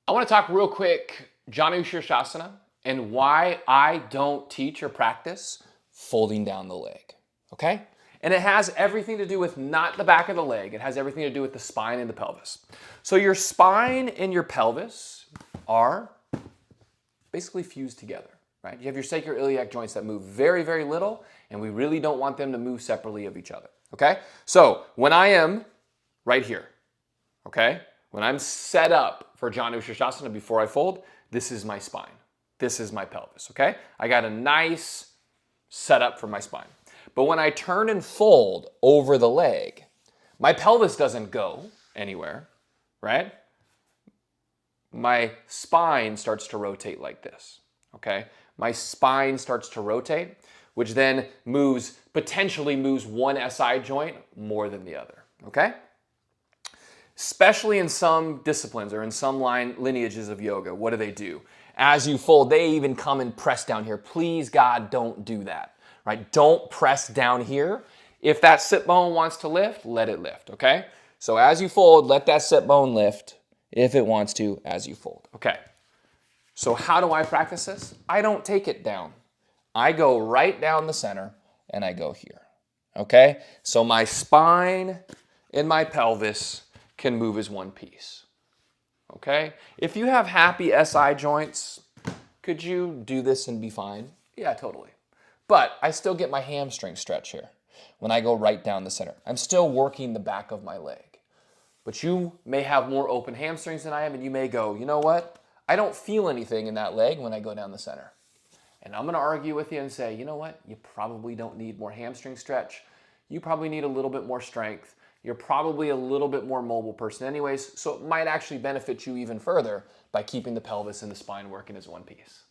I want to talk real quick Janusirsasana and why I don't teach or practice folding down the leg, okay? And it has everything to do with not the back of the leg, it has everything to do with the spine and the pelvis. So your spine and your pelvis are basically fused together, right? You have your sacroiliac joints that move very, very little, and we really don't want them to move separately of each other, okay? So when I am right here, okay? When I'm set up for Janusirsasana before I fold, this is my spine. This is my pelvis, okay? I got a nice setup for my spine. But when I turn and fold over the leg, my pelvis doesn't go anywhere, right? My spine starts to rotate like this, okay? My spine starts to rotate, which then potentially moves one SI joint more than the other, okay? Especially in some disciplines or in some lineages of yoga, what do? As you fold, they even come and press down here. Please, God, don't do that, right? Don't press down here. If that sit bone wants to lift, let it lift, okay? So as you fold, let that sit bone lift if it wants to as you fold, okay? So how do I practice this? I don't take it down. I go right down the center and I go here, okay? So my spine and my pelvis can move as one piece, okay? If you have happy SI joints, could you do this and be fine? Yeah, totally. But I still get my hamstring stretch here when I go right down the center. I'm still working the back of my leg. But you may have more open hamstrings than I am, and you may go, you know what? I don't feel anything in that leg when I go down the center. And I'm gonna argue with you and say, you know what? You probably don't need more hamstring stretch. You probably need a little bit more strength. You're probably a little bit more mobile person anyways, so it might actually benefit you even further by keeping the pelvis and the spine working as one piece.